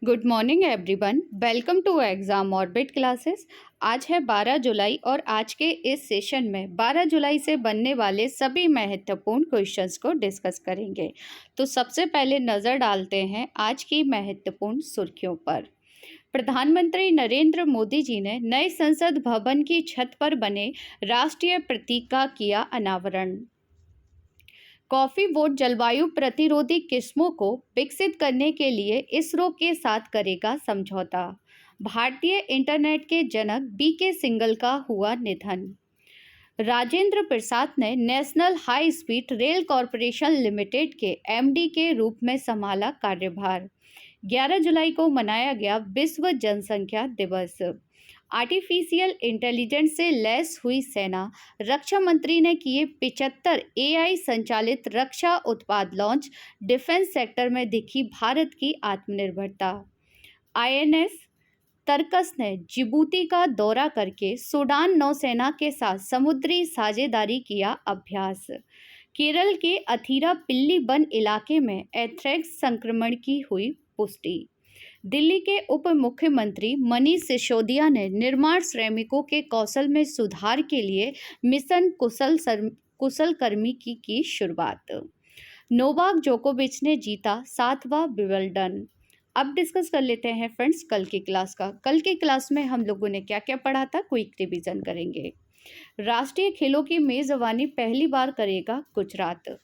Good morning everyone, welcome to exam orbit classes. आज है 12 जुलाई और आज के इस सेशन में 12 जुलाई से बनने वाले सभी महत्वपूर्ण क्वेश्चंस को डिस्कस करेंगे। तो सबसे पहले नज़र डालते हैं आज की महत्वपूर्ण सुर्खियों पर। प्रधानमंत्री नरेंद्र मोदी जी ने नए संसद भवन की छत पर बने राष्ट्रीय प्रतीक का किया अनावरण। कॉफी बोर्ड जलवायु प्रतिरोधी किस्मों को विकसित करने के लिए इसरो के साथ करेगा समझौता। भारतीय इंटरनेट के जनक बीके सिंघल का हुआ निधन। राजेंद्र प्रसाद ने national high speed rail corporation limited के एमडी के रूप में संभाला कार्यभार। 11 जुलाई को मनाया गया विश्व जनसंख्या दिवस। आर्टिफिशियल इंटेलिजेंस से लैस हुई सेना। रक्षा मंत्री ने किए 75 एआई संचालित रक्षा उत्पाद लॉन्च। डिफेंस सेक्टर में दिखी भारत की आत्मनिर्भरता। आईएनएस तरकस ने जिबूती का दौरा करके सूडान नौसेना के साथ समुद्री साझेदारी किया अभ्यास। केरल के अथीरा पिल्ली वन इलाके में एंथ्रेक्स संक्रमण की हुई पुष्टि। दिल्ली के उप मुख्यमंत्री मनीष सिसोदिया ने निर्माण श्रमिकों के कौशल में सुधार के लिए मिशन कुशलकर्मी की शुरुआत। नोवाक जोकोविच ने जीता 7वां विंबलडन। अब डिस्कस कर लेते हैं फ्रेंड्स कल की क्लास का। कल की क्लास में हम लोगों ने क्या क्या पढ़ा था, क्विक रिवीजन करेंगे। राष्ट्रीय खेलों की मेजबानी पहली बार करेगा गुजरात।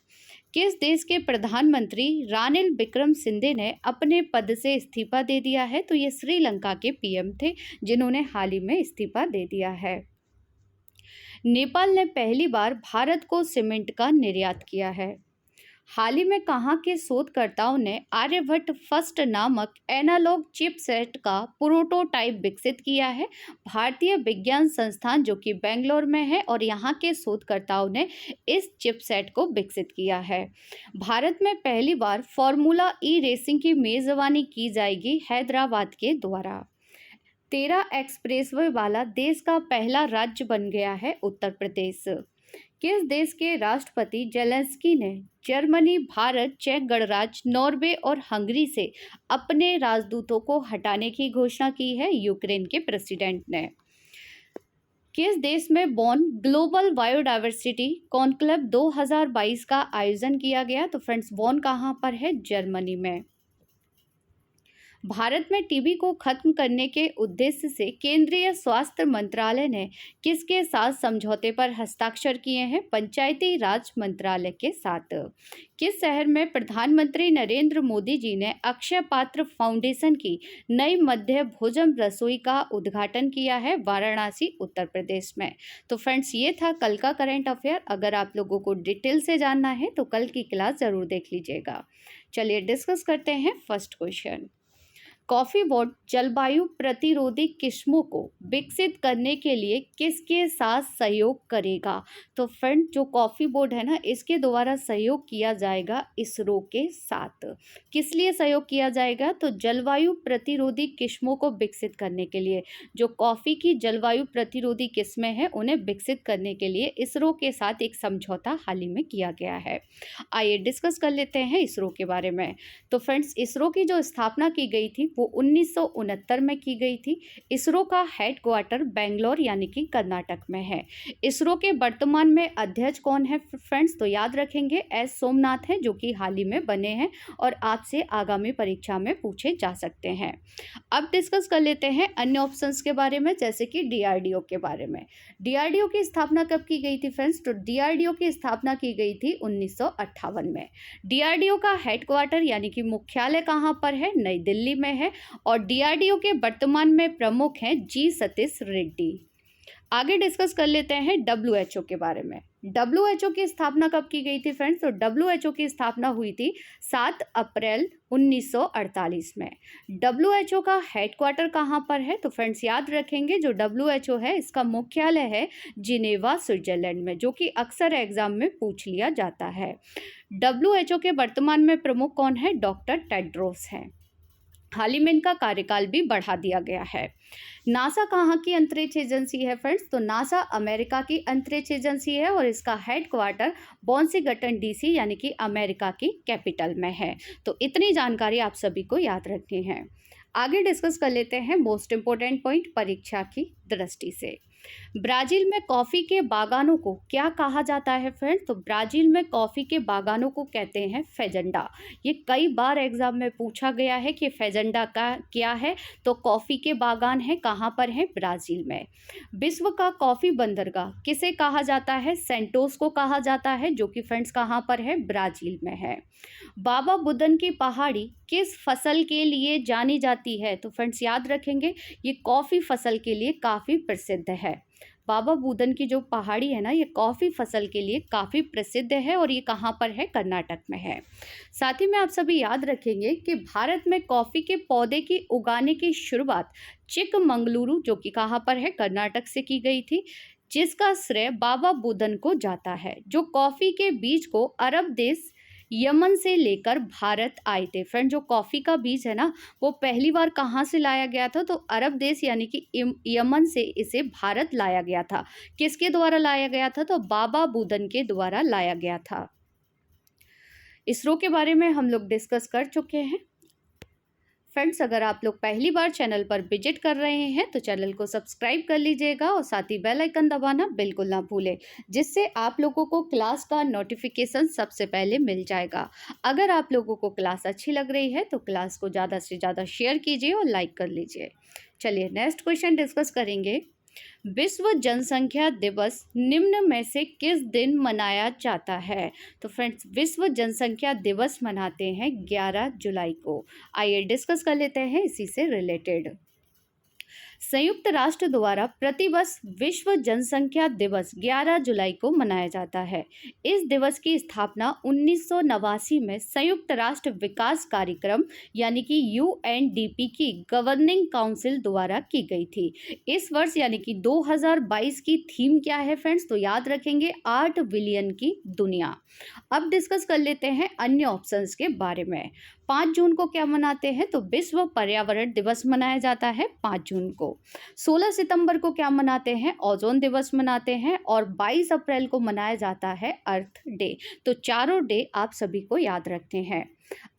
किस देश के प्रधानमंत्री रानिल विक्रमसिंघे ने अपने पद से इस्तीफा दे दिया है? तो ये श्रीलंका के पीएम थे जिन्होंने हाल ही में इस्तीफा दे दिया है। नेपाल ने पहली बार भारत को सीमेंट का निर्यात किया है। हाल ही में कहाँ के शोधकर्ताओं ने आर्यभट्ट फर्स्ट नामक एनालॉग चिपसेट का प्रोटोटाइप विकसित किया है? भारतीय विज्ञान संस्थान जो कि बेंगलोर में है, और यहाँ के शोधकर्ताओं ने इस चिपसेट को विकसित किया है। भारत में पहली बार फॉर्मूला ई रेसिंग की मेजबानी की जाएगी हैदराबाद के द्वारा। 13 एक्सप्रेसवे वाला देश का पहला राज्य बन गया है उत्तर प्रदेश। किस देश के राष्ट्रपति जेलेंस्की ने जर्मनी, भारत, चेक गणराज्य, नॉर्वे और हंगरी से अपने राजदूतों को हटाने की घोषणा की है? यूक्रेन के प्रेसिडेंट ने। किस देश में बॉन ग्लोबल बायोडायवर्सिटी कॉन्क्लेव 2022 का आयोजन किया गया? तो फ्रेंड्स बॉन कहाँ पर है? जर्मनी में। भारत में टीबी को खत्म करने के उद्देश्य से केंद्रीय स्वास्थ्य मंत्रालय ने किसके साथ समझौते पर हस्ताक्षर किए हैं? पंचायती राज मंत्रालय के साथ। किस शहर में प्रधानमंत्री नरेंद्र मोदी जी ने अक्षय पात्र फाउंडेशन की नई मध्य भोजन रसोई का उद्घाटन किया है? वाराणसी, उत्तर प्रदेश में। तो फ्रेंड्स ये था कल का करंट अफेयर। अगर आप लोगों को डिटेल से जानना है तो कल की क्लास जरूर देख लीजिएगा। चलिए डिस्कस करते हैं फर्स्ट क्वेश्चन। कॉफी बोर्ड जलवायु प्रतिरोधी किस्मों को विकसित करने के लिए किसके साथ सहयोग करेगा? तो फ्रेंड जो कॉफी बोर्ड है ना, इसके द्वारा सहयोग किया जाएगा इसरो के साथ। किस लिए सहयोग किया जाएगा? तो जलवायु प्रतिरोधी किस्मों को विकसित करने के लिए। जो कॉफ़ी की जलवायु प्रतिरोधी किस्में हैं उन्हें विकसित करने के लिए इसरो के साथ एक समझौता हाल ही में किया गया है। आइए डिस्कस कर लेते हैं इसरो के बारे में। तो फ्रेंड्स इसरो की जो स्थापना की गई थी वो 1969 में की गई थी। इसरो का हेडक्वार्टर बेंगलोर यानी कि कर्नाटक में है। इसरो के वर्तमान में अध्यक्ष कौन है फ्रेंड्स? तो याद रखेंगे एस सोमनाथ है, जो कि हाल ही में बने हैं और आपसे आगामी परीक्षा में पूछे जा सकते हैं। अब डिस्कस कर लेते हैं अन्य ऑप्शंस के बारे में, जैसे कि डीआरडीओ के बारे में। डीआरडीओ की स्थापना कब की गई थी फ्रेंड्स? तो डीआरडीओ की स्थापना की गई थी 1958 में। डीआरडीओ का हेडक्वार्टर यानी कि मुख्यालय कहाँ पर है? नई दिल्ली में है। और डीआरडीओ के वर्तमान में प्रमुख हैं जी सतीश रेड्डी। आगे डिस्कस कर लेते हैं डब्ल्यूएचओ के बारे में। डब्ल्यूएचओ की स्थापना कब की गई थी फ्रेंड्स? तो डब्ल्यूएचओ की स्थापना हुई थी 7 अप्रैल 1948 में। डब्ल्यूएचओ का हेडक्वार्टर कहाँ पर है? तो फ्रेंड्स याद रखेंगे जो डब्ल्यूएचओ है इसका मुख्यालय है जिनेवा, स्विट्जरलैंड में, जो कि अक्सर एग्जाम में पूछ लिया जाता है। डब्ल्यूएचओ के वर्तमान में प्रमुख कौन है? डॉक्टर टेड्रोस हैं। हाल ही में इनका कार्यकाल भी बढ़ा दिया गया है। नासा कहाँ की अंतरिक्ष एजेंसी है फ्रेंड्स? तो नासा अमेरिका की अंतरिक्ष एजेंसी है और इसका हेडक्वार्टर वॉशिंगटन डीसी यानी कि अमेरिका की कैपिटल में है। तो इतनी जानकारी आप सभी को याद रखनी है। आगे डिस्कस कर लेते हैं मोस्ट इम्पोर्टेंट पॉइंट परीक्षा की दृष्टि से। ब्राजील में कॉफी के बागानों को क्या कहा जाता है फ्रेंड्स? तो ब्राजील में कॉफी के बागानों को कहते हैं फेजेंडा। ये कई बार एग्जाम में पूछा गया है कि फेजेंडा का क्या है, तो कॉफी के बागान है, कहाँ पर है? ब्राजील में। विश्व का कॉफी बंदरगाह किसे कहा जाता है? सेंटोस को कहा जाता है, जो कि फ्रेंड्स कहाँ पर है? ब्राजील में है। बाबा बुदन की पहाड़ी किस फसल के लिए जानी जाती है? तो फ्रेंड्स याद रखेंगे, ये कॉफी फसल के लिए काफी प्रसिद्ध है। बाबा बुदन की जो पहाड़ी है ना, ये कॉफ़ी फसल के लिए काफ़ी प्रसिद्ध है और ये कहाँ पर है? कर्नाटक में है। साथ ही में आप सभी याद रखेंगे कि भारत में कॉफ़ी के पौधे की उगाने की शुरुआत चिकमंगलुरु, जो कि कहाँ पर है? कर्नाटक से की गई थी, जिसका श्रेय बाबा बुदन को जाता है, जो कॉफ़ी के बीज को अरब देश यमन से लेकर भारत आए थे। फ्रेंड, जो कॉफ़ी का बीज है ना, वो पहली बार कहाँ से लाया गया था? तो अरब देश यानी कि यमन से इसे भारत लाया गया था। किसके द्वारा लाया गया था? तो बाबा बुदन के द्वारा लाया गया था। इसरो के बारे में हम लोग डिस्कस कर चुके हैं। फ्रेंड्स, अगर आप लोग पहली बार चैनल पर विजिट कर रहे हैं तो चैनल को सब्सक्राइब कर लीजिएगा और साथ ही बेल आइकन दबाना बिल्कुल ना भूलें, जिससे आप लोगों को क्लास का नोटिफिकेशन सबसे पहले मिल जाएगा। अगर आप लोगों को क्लास अच्छी लग रही है तो क्लास को ज़्यादा से ज़्यादा शेयर कीजिए और लाइक कर लीजिए। चलिए नेक्स्ट क्वेश्चन डिस्कस करेंगे। विश्व जनसंख्या दिवस निम्न में से किस दिन मनाया जाता है? तो फ्रेंड्स, विश्व जनसंख्या दिवस मनाते हैं 11 जुलाई को। आइए डिस्कस कर लेते हैं इसी से रिलेटेड। संयुक्त राष्ट्र द्वारा प्रतिवर्ष विश्व जनसंख्या दिवस 11 जुलाई को मनाया जाता है। इस दिवस की स्थापना 1989 में संयुक्त राष्ट्र विकास कार्यक्रम यानी कि यूएनडीपी की गवर्निंग काउंसिल द्वारा की गई थी। इस वर्ष यानी कि 2022 की थीम क्या है फ्रेंड्स? तो याद रखेंगे 8 बिलियन की दुनिया। अब डिस्कस कर लेते हैं अन्य ऑप्शंस के बारे में। 5 जून को क्या मनाते हैं? तो विश्व पर्यावरण दिवस मनाया जाता है 5 जून को। 16 सितंबर को क्या मनाते हैं? ओजोन दिवस मनाते हैं और 22 अप्रैल को मनाया जाता है अर्थ डे। तो चारों डे आप सभी को याद रखते हैं।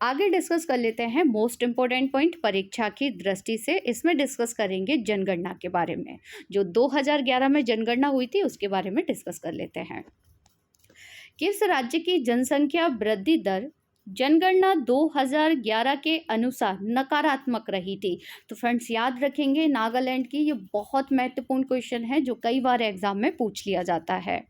आगे डिस्कस कर लेते हैं मोस्ट इम्पोर्टेंट पॉइंट परीक्षा की दृष्टि से। इसमें डिस्कस करेंगे जनगणना के बारे में। जो 2011 में जनगणना हुई थी उसके बारे में डिस्कस कर लेते हैं। किस राज्य की जनसंख्या वृद्धि दर जनगणना 2011 के अनुसार नकारात्मक रही थी? तो फ्रेंड्स याद रखेंगे नागालैंड की। ये बहुत महत्वपूर्ण क्वेश्चन है जो कई बार एग्जाम में पूछ लिया जाता है।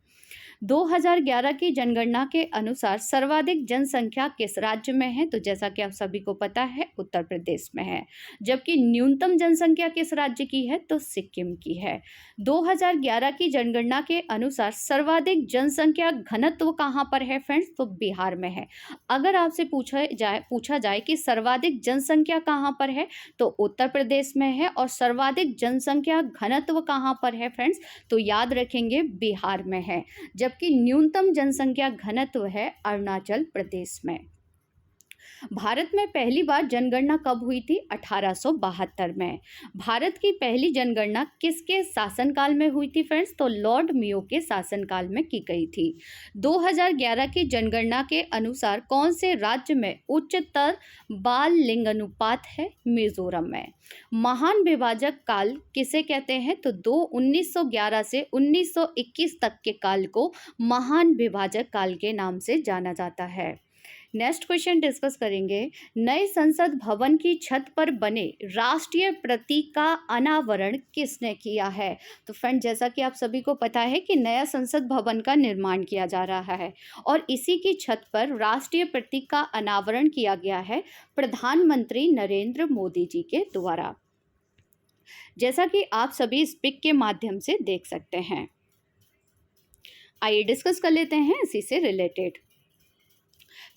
2011 की जनगणना के अनुसार सर्वाधिक जनसंख्या किस राज्य में है? तो जैसा कि आप सभी को पता है उत्तर प्रदेश में है। जबकि न्यूनतम जनसंख्या किस राज्य की है? तो सिक्किम की है। 2011 की जनगणना के अनुसार सर्वाधिक जनसंख्या घनत्व कहाँ पर है फ्रेंड्स? तो बिहार में है। अगर आपसे पूछा जाए कि सर्वाधिक जनसंख्या कहाँ पर है, तो उत्तर प्रदेश में है। और सर्वाधिक जनसंख्या घनत्व कहाँ पर है फ्रेंड्स? तो याद रखेंगे बिहार में है। जबकि न्यूनतम जनसंख्या घनत्व है अरुणाचल प्रदेश में। भारत में पहली बार जनगणना कब हुई थी? 1872 में। भारत की पहली जनगणना किसके शासनकाल में हुई थी फ्रेंड्स? तो लॉर्ड मेयो के शासनकाल में की गई थी। 2011 की जनगणना के अनुसार कौन से राज्य में उच्चतर बाल लिंगानुपात है? मिजोरम में। महान विभाजक काल किसे कहते हैं? तो 1911 से 1921 तक के काल को महान विभाजक काल के नाम से जाना जाता है। नेक्स्ट क्वेश्चन डिस्कस करेंगे। नए संसद भवन की छत पर बने राष्ट्रीय प्रतीक का अनावरण किसने किया है? तो फ्रेंड, जैसा कि आप सभी को पता है कि नया संसद भवन का निर्माण किया जा रहा है और इसी की छत पर राष्ट्रीय प्रतीक का अनावरण किया गया है प्रधानमंत्री नरेंद्र मोदी जी के द्वारा, जैसा कि आप सभी इस पिक के माध्यम से देख सकते हैं। आइए डिस्कस कर लेते हैं इसी से रिलेटेड।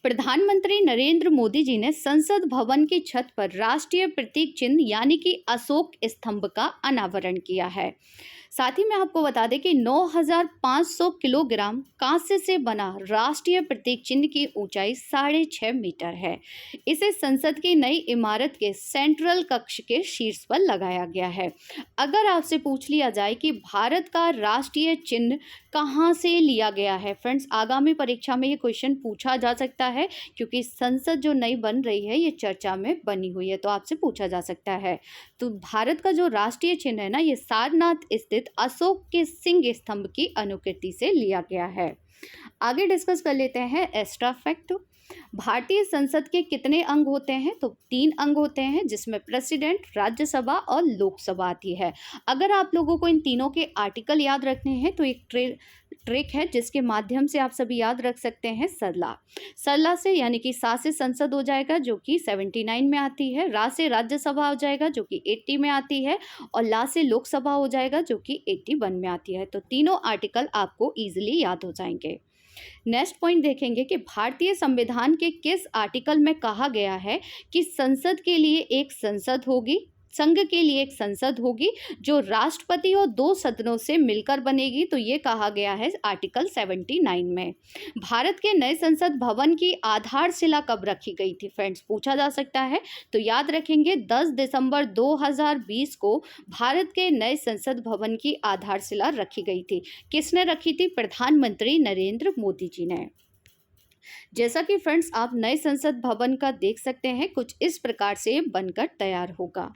प्रधानमंत्री नरेंद्र मोदी जी ने संसद भवन की छत पर राष्ट्रीय प्रतीक चिन्ह यानी कि अशोक स्तंभ का अनावरण किया है। साथ ही मैं आपको बता दें कि 9,500 किलोग्राम कांसे से बना राष्ट्रीय प्रतीक चिन्ह की ऊंचाई 6.5 मीटर है। इसे संसद की नई इमारत के सेंट्रल कक्ष के शीर्ष पर लगाया गया है। अगर आपसे पूछ लिया जाए कि भारत का राष्ट्रीय चिन्ह कहाँ से लिया गया है, फ्रेंड्स आगामी परीक्षा में ये क्वेश्चन पूछा जा सकता है, क्योंकि संसद जो नई बन रही है ये चर्चा में बनी हुई है, तो आपसे पूछा जा सकता है। तो भारत का जो राष्ट्रीय चिन्ह है ना, ये सारनाथ स्थित अशोक के सिंह स्तंभ की अनुकृति से लिया गया है। आगे डिस्कस कर लेते हैं एक्स्ट्रा फैक्ट। भारतीय संसद के कितने अंग होते हैं? तो 3 अंग होते हैं, जिसमें प्रेसिडेंट, राज्यसभा और लोकसभा आती है। अगर आप लोगों को इन तीनों के आर्टिकल याद रखने हैं तो एक ट्रिक है जिसके माध्यम से आप सभी याद रख सकते हैं। सरला से यानी कि सा से संसद हो जाएगा जो कि 79 में आती है, रा से राज्यसभा हो जाएगा जो कि 80 में आती है, और ला से लोकसभा हो जाएगा जो कि 81 में आती है। तो तीनों आर्टिकल आपको ईजिली याद हो जाएंगे। नेक्स्ट पॉइंट देखेंगे कि भारतीय संविधान के किस आर्टिकल में कहा गया है कि संसद के लिए एक संसद होगी, संघ के लिए एक संसद होगी जो राष्ट्रपति और 2 सदनों से मिलकर बनेगी। तो ये कहा गया है आर्टिकल 79 में। भारत के नए संसद भवन की आधारशिला कब रखी गई थी? फ्रेंड्स पूछा जा सकता है, तो याद रखेंगे 10 दिसंबर 2020 को भारत के नए संसद भवन की आधारशिला रखी गई थी। किसने रखी थी? प्रधानमंत्री नरेंद्र मोदी जी ने। जैसा कि फ्रेंड्स आप नए संसद भवन का देख सकते हैं, कुछ इस प्रकार से बनकर तैयार होगा।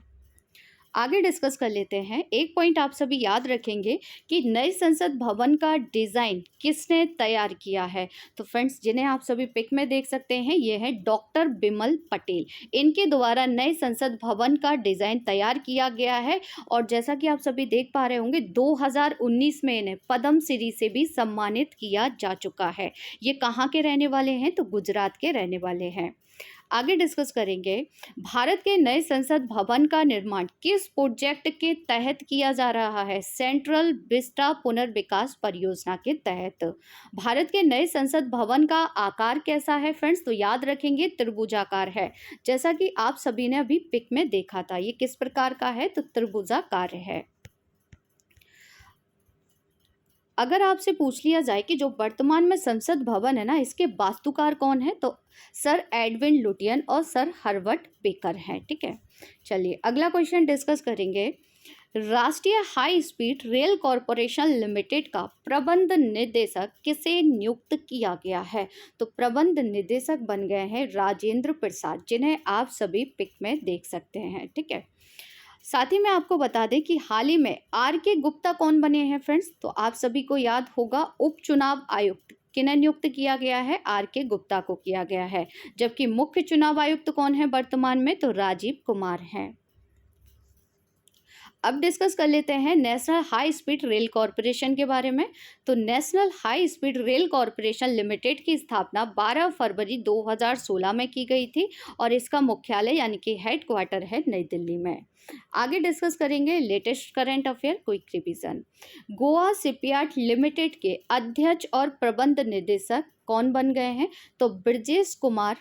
आगे डिस्कस कर लेते हैं। एक पॉइंट आप सभी याद रखेंगे कि नए संसद भवन का डिज़ाइन किसने तैयार किया है? तो फ्रेंड्स जिन्हें आप सभी पिक में देख सकते हैं, ये है डॉक्टर बिमल पटेल। इनके द्वारा नए संसद भवन का डिज़ाइन तैयार किया गया है, और जैसा कि आप सभी देख पा रहे होंगे 2019 में इन्हें पद्म श्री से भी सम्मानित किया जा चुका है। ये कहाँ के रहने वाले हैं? तो गुजरात के रहने वाले हैं। आगे डिस्कस करेंगे भारत के नए संसद भवन का निर्माण किस प्रोजेक्ट के तहत किया जा रहा है? सेंट्रल विस्टा पुनर्विकास परियोजना के तहत। भारत के नए संसद भवन का आकार कैसा है फ्रेंड्स? तो याद रखेंगे त्रिभुजाकार है, जैसा कि आप सभी ने अभी पिक में देखा था। ये किस प्रकार का है? तो त्रिभुजाकार है। अगर आपसे पूछ लिया जाए कि जो वर्तमान में संसद भवन है ना, इसके वास्तुकार कौन है? तो सर एडविन लुटियन और सर हर्बर्ट बेकर हैं। ठीक है, चलिए अगला क्वेश्चन डिस्कस करेंगे। राष्ट्रीय high speed rail corporation limited का प्रबंध निदेशक किसे नियुक्त किया गया है? तो प्रबंध निदेशक बन गए हैं राजेंद्र प्रसाद, जिन्हें आप सभी पिक में देख सकते हैं। ठीक है, साथ ही मैं आपको बता दें कि हाल ही में R.K. गुप्ता कौन बने हैं फ्रेंड्स? तो आप सभी को याद होगा उपचुनाव आयुक्त किन्हें नियुक्त किया गया है? R.K. गुप्ता को किया गया है। जबकि मुख्य चुनाव आयुक्त कौन है वर्तमान में? तो राजीव कुमार हैं। अब डिस्कस कर लेते हैं national high speed rail corporation के बारे में। तो national high speed rail corporation limited की स्थापना 12 फरवरी 2016 में की गई थी, और इसका मुख्यालय यानी कि हेडक्वार्टर है नई दिल्ली में। आगे डिस्कस करेंगे latest current affair quick revision. Goa shipyard limited के अध्यक्ष और प्रबंध निदेशक कौन बन गए हैं? तो ब्रजेश कुमार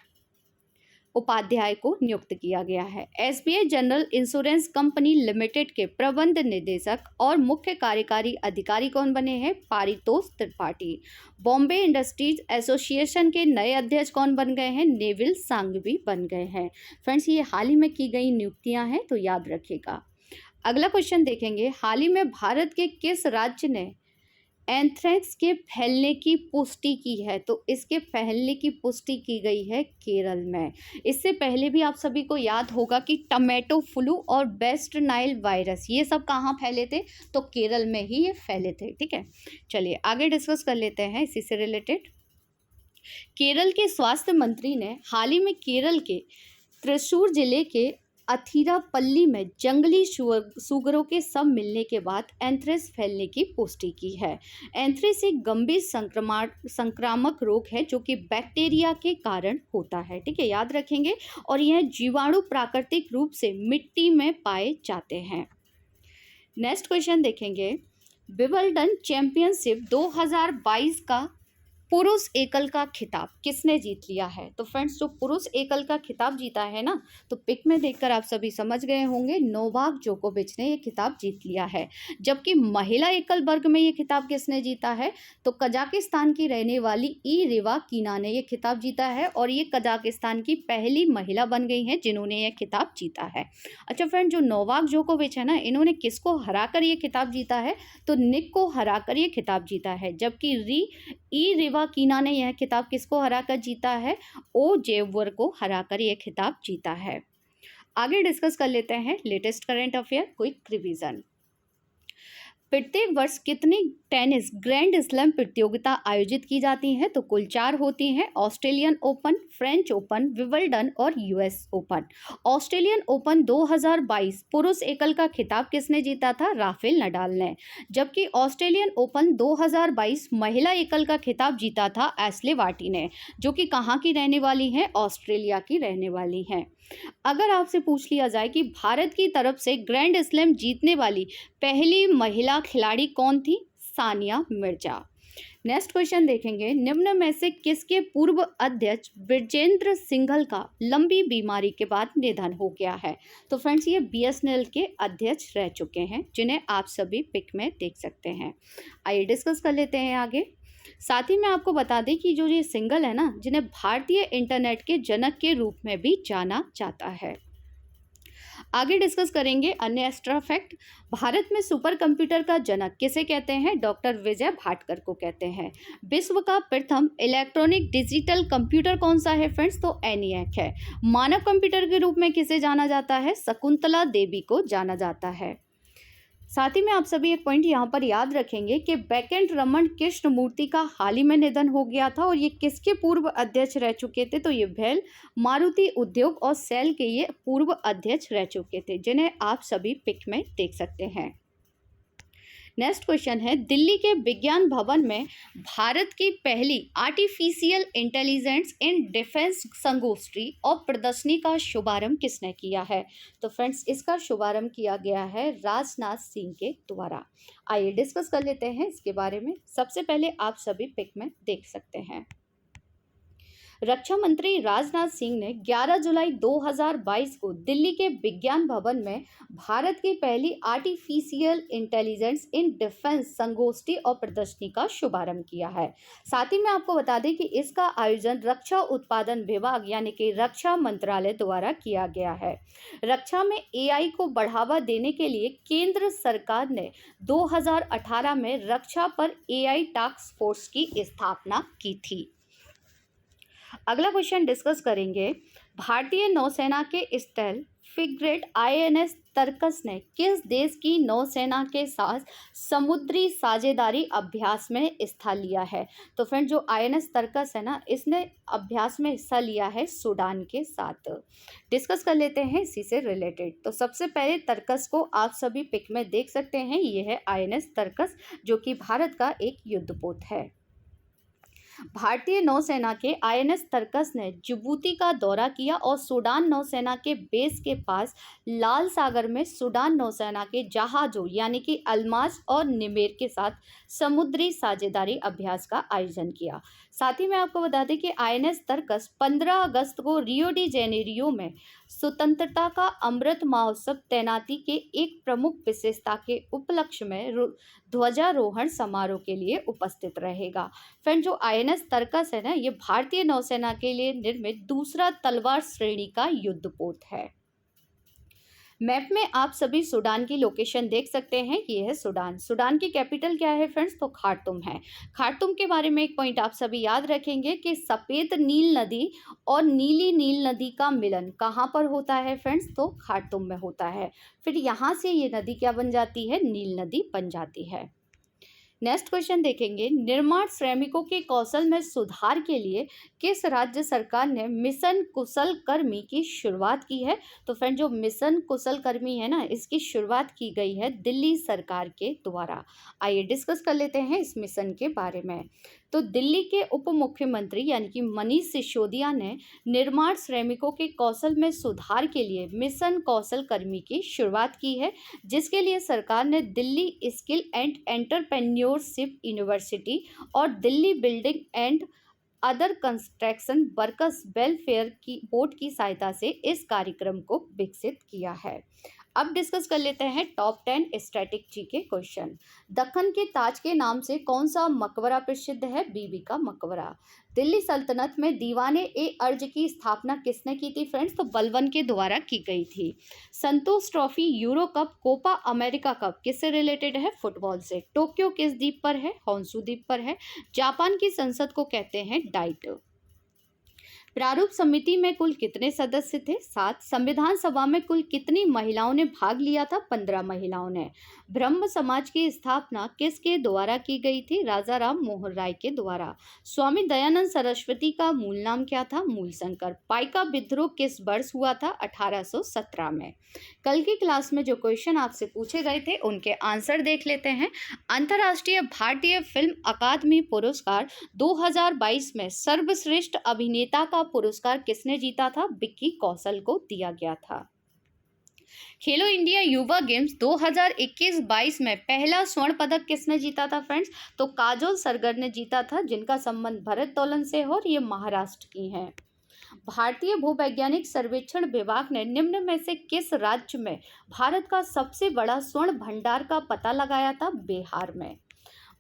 उपाध्याय को नियुक्त किया गया है। SBI general insurance company limited के प्रबंध निदेशक और मुख्य कार्यकारी अधिकारी कौन बने हैं? पारितोष त्रिपाठी। बॉम्बे इंडस्ट्रीज एसोसिएशन के नए अध्यक्ष कौन बन गए हैं? नेविल सांघवी बन गए हैं। फ्रेंड्स ये हाल ही में की गई नियुक्तियां हैं, तो याद रखिएगा। अगला क्वेश्चन देखेंगे, हाल ही में भारत के किस राज्य ने एंथ्रेक्स के फैलने की पुष्टि की है? तो इसके फैलने की पुष्टि की गई है केरल में। इससे पहले भी आप सभी को याद होगा कि टमेटो फ्लू और वेस्ट नाइल वायरस ये सब कहाँ फैले थे? तो केरल में ही ये फैले थे। ठीक है, चलिए आगे डिस्कस कर लेते हैं इसी से रिलेटेड। केरल के स्वास्थ्य मंत्री ने हाल ही में केरल के त्रिशूर जिले के अथिरापल्ली में जंगली सुअरों के शव मिलने के बाद एंथ्रेक्स फैलने की पुष्टि की है। एंथ्रेक्स एक गंभीर संक्रामक रोग है जो कि बैक्टीरिया के कारण होता है। ठीक है, याद रखेंगे, और यह जीवाणु प्राकृतिक रूप से मिट्टी में पाए जाते हैं। नेक्स्ट क्वेश्चन देखेंगे, विंबलडन चैंपियनशिप 2022 का पुरुष एकल का खिताब किसने जीत लिया है? तो फ्रेंड्स, जो पुरुष एकल का खिताब जीता है ना, तो पिक में देखकर आप सभी समझ गए होंगे, नोवाक जोकोविच ने ये खिताब जीत लिया है। जबकि महिला एकल वर्ग में ये खिताब किसने जीता है? तो कजाकिस्तान की रहने वाली इरिवा कीना ने ये खिताब जीता है और ये कजाकिस्तान की पहली महिला बन गई हैं जिन्होंने ये खिताब जीता है। अच्छा फ्रेंड, जो नोवाक जोकोविच है ना, इन्होंने किसको हराकर ये खिताब जीता है? तो निक को हराकर ये खिताब जीता है। जबकि इरिवा कीना ने यह खिताब किसको हराकर जीता है? ओ जेवर को हराकर यह खिताब जीता है। आगे डिस्कस कर लेते हैं latest current affair quick revision. प्रत्येक वर्ष कितनी टेनिस ग्रैंड स्लैम प्रतियोगिता आयोजित की जाती हैं? तो कुल 4 होती हैं, Australian open, French open, Wimbledon और यूएस ओपन। ऑस्ट्रेलियन ओपन 2022 पुरुष एकल का खिताब किसने जीता था? राफेल नडाल ने। जबकि ऑस्ट्रेलियन ओपन 2022 महिला एकल का खिताब जीता था एशले वार्टी ने, जो कि कहाँ की रहने वाली हैं? ऑस्ट्रेलिया की रहने वाली हैं। अगर आपसे पूछ लिया जाए कि भारत की तरफ से ग्रैंड स्लैम जीतने वाली पहली महिला खिलाड़ी कौन थी? सानिया मिर्जा। नेक्स्ट क्वेश्चन देखेंगे, निम्न में से किसके पूर्व अध्यक्ष बृजेंद्र सिंघल का लंबी बीमारी के बाद निधन हो गया है? तो फ्रेंड्स, ये बीएसएनएल के अध्यक्ष रह चुके हैं, जिन्हें आप सभी पिक में देख सकते हैं। आइए डिस्कस कर लेते हैं आगे। साथ ही मैं आपको बता दें कि जो ये सिंघल है ना, जिन्हें भारतीय इंटरनेट के जनक के रूप में भी जाना जाता है। आगे डिस्कस करेंगे अन्य एक्स्ट्रा फैक्ट। भारत में सुपर कंप्यूटर का जनक किसे कहते हैं? डॉक्टर विजय भाटकर को कहते हैं। विश्व का प्रथम इलेक्ट्रॉनिक डिजिटल कंप्यूटर कौन सा है फ्रेंड्स? तो एनिएक है। मानव कंप्यूटर के रूप में किसे जाना जाता है? शकुंतला देवी को जाना जाता है। साथ ही में आप सभी एक पॉइंट यहाँ पर याद रखेंगे कि वेंकट रमन कृष्णमूर्ति का हाल ही में निधन हो गया था और ये किसके पूर्व अध्यक्ष रह चुके थे? तो ये भेल, मारुति उद्योग और सेल के ये पूर्व अध्यक्ष रह चुके थे, जिन्हें आप सभी पिक में देख सकते हैं। नेक्स्ट क्वेश्चन है, दिल्ली के विज्ञान भवन में भारत की पहली आर्टिफिशियल इंटेलिजेंस इन डिफेंस संगोष्ठी और प्रदर्शनी का शुभारंभ किसने किया है? तो फ्रेंड्स, इसका शुभारंभ किया गया है राजनाथ सिंह के द्वारा। आइए डिस्कस कर लेते हैं इसके बारे में। सबसे पहले आप सभी पिक में देख सकते हैं, रक्षा मंत्री राजनाथ सिंह ने 11 जुलाई 2022 को दिल्ली के विज्ञान भवन में भारत की पहली आर्टिफिशियल इंटेलिजेंस इन डिफेंस संगोष्ठी और प्रदर्शनी का शुभारंभ किया है। साथ ही मैं आपको बता दें कि इसका आयोजन रक्षा उत्पादन विभाग यानी कि रक्षा मंत्रालय द्वारा किया गया है। रक्षा में एआई को बढ़ावा देने के लिए केंद्र सरकार ने 2018 में रक्षा पर एआई टास्क फोर्स की स्थापना की थी। अगला क्वेश्चन डिस्कस करेंगे, भारतीय नौसेना के स्टेल फ्रिगेट आईएनएस तरकस ने किस देश की नौसेना के साथ समुद्री साझेदारी अभ्यास में हिस्सा लिया है? तो फ्रेंड, जो आईएनएस तरकस है ना, इसने अभ्यास में हिस्सा लिया है सूडान के साथ। डिस्कस कर लेते हैं इसी से रिलेटेड। तो सबसे पहले तरकस को आप सभी पिक में देख सकते हैं, ये है आईएनएस तरकस, जो कि भारत का एक युद्धपोत है। भारतीय नौसेना के आईएनएस तरकस ने जिबूती का दौरा किया और सूडान नौसेना के बेस के पास लाल सागर में सूडान नौसेना के जहाजों यानी कि अल्मास और निमेर के साथ समुद्री साझेदारी अभ्यास का आयोजन किया। साथ ही मैं आपको बता दें कि आईएनएस तरकस 15 अगस्त को रियो डी जेनेरियो में स्वतंत्रता का अमृत महोत्सव तैनाती के एक प्रमुख विशेषता के उपलक्ष्य में ध्वजारोहण समारोह के लिए उपस्थित रहेगा। फ्रेंड, जो आईएनएस तरकस है ना, ये भारतीय नौसेना के लिए निर्मित दूसरा तलवार श्रेणी का युद्धपोत है। मैप में आप सभी सूडान की लोकेशन देख सकते हैं, ये है सूडान। सूडान की कैपिटल क्या है फ्रेंड्स? तो खार्तूम है। खार्तूम के बारे में एक पॉइंट आप सभी याद रखेंगे कि सफ़ेद नील नदी और नीली नील नदी का मिलन कहाँ पर होता है फ्रेंड्स? तो खार्तूम में होता है। फिर यहाँ से ये नदी क्या बन जाती है? नील नदी बन जाती है। नेक्स्ट क्वेश्चन देखेंगे, निर्माण श्रमिकों के कौशल में सुधार के लिए किस राज्य सरकार ने मिशन कुशल कर्मी की शुरुआत की है? तो फ्रेंड, जो मिशन कुशल कर्मी है ना, इसकी शुरुआत की गई है दिल्ली सरकार के द्वारा। आइए डिस्कस कर लेते हैं इस मिशन के बारे में। तो दिल्ली के उप मुख्यमंत्री यानी कि मनीष सिसोदिया ने निर्माण श्रमिकों के कौशल में सुधार के लिए मिशन कौशल कर्मी की शुरुआत की है, जिसके लिए सरकार ने Delhi skill and entrepreneur entrepreneurship university और Delhi building and other construction workers welfare की बोर्ड की सहायता से इस कार्यक्रम को विकसित किया है। अब डिस्कस कर लेते हैं टॉप 10 स्टैटिक जी के क्वेश्चन। दक्कन के ताज के नाम से कौन सा मकबरा प्रसिद्ध है? बीबी का मकबरा। दिल्ली सल्तनत में दीवाने ए अर्ज की स्थापना किसने की थी फ्रेंड्स? तो बलबन के द्वारा की गई थी। Santosh trophy, Euro cup, Copa America cup किससे रिलेटेड है? फुटबॉल से। टोक्यो किस द्वीप पर है? होन्शु द्वीप पर है। जापान की संसद को कहते हैं डाइट। प्रारूप समिति में कुल कितने सदस्य थे? 7। संविधान सभा में कुल कितनी महिलाओं ने भाग लिया था? 15 महिलाओं ने। ब्रह्म समाज की स्थापना किसके द्वारा की गई थी? राजा राम मोहन राय के द्वारा। स्वामी दयानंद सरस्वती का मूल नाम क्या था? मूलशंकर। पाइका विद्रोह किस वर्ष हुआ था? 1817 में। कल की क्लास में जो क्वेश्चन आपसे पूछे गए थे उनके आंसर देख लेते हैं। अंतर्राष्ट्रीय भारतीय फिल्म अकादमी पुरस्कार 2022 में सर्वश्रेष्ठ अभिनेता का पुरस्कार किसने जीता था? विक्की कौशल को दिया गया था। खेलो इंडिया युवा गेम्स 2021-22 में पहला स्वर्ण पदक किसने जीता था फ्रेंड्स? तो काजोल सरगर ने जीता था, जिनका संबंध भरतोलन से है और ये महाराष्ट्र की हैं। भारतीय भूवैज्ञानिक सर्वेक्षण विभाग ने निम्न में से किस राज्य में भारत का सबसे बड़ा स्वर्ण भंडार का पता लगाया था? बिहार में।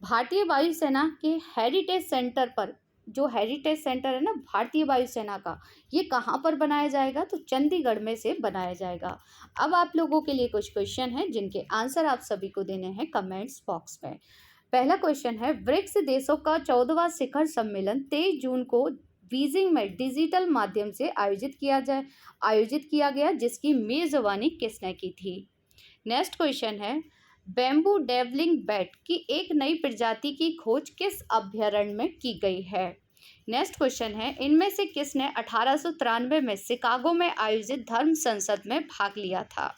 भारतीय वायुसेना के हेरिटेज सेंटर पर, जो हेरिटेज सेंटर है ना भारतीय वायुसेना का, ये कहाँ पर बनाया जाएगा? तो चंडीगढ़ में से बनाया जाएगा। अब आप लोगों के लिए कुछ क्वेश्चन हैं जिनके आंसर आप सभी को देने हैं कमेंट्स बॉक्स में। पहला क्वेश्चन है, ब्रिक्स देशों का 14वां शिखर सम्मेलन 23 जून को बीजिंग में डिजिटल माध्यम से आयोजित किया गया, जिसकी मेजबानी किसने की थी? नेक्स्ट क्वेश्चन है, बैम्बू डेवलिंग बैट की एक नई प्रजाति की खोज किस अभ्यारण्य में की गई है? नेक्स्ट क्वेश्चन है, इनमें से किसने 1893 में शिकागो में आयोजित धर्म संसद में भाग लिया था?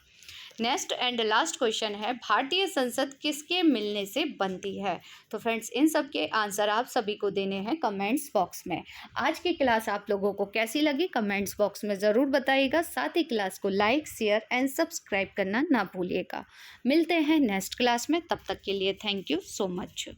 नेक्स्ट एंड लास्ट क्वेश्चन है, भारतीय संसद किसके मिलने से बनती है? तो फ्रेंड्स इन सब के आंसर आप सभी को देने हैं कमेंट्स बॉक्स में। आज की क्लास आप लोगों को कैसी लगी कमेंट्स बॉक्स में ज़रूर बताइएगा। साथ ही क्लास को लाइक, शेयर एंड सब्सक्राइब करना ना भूलिएगा। मिलते हैं नेक्स्ट क्लास में, तब तक के लिए थैंक यू सो मच।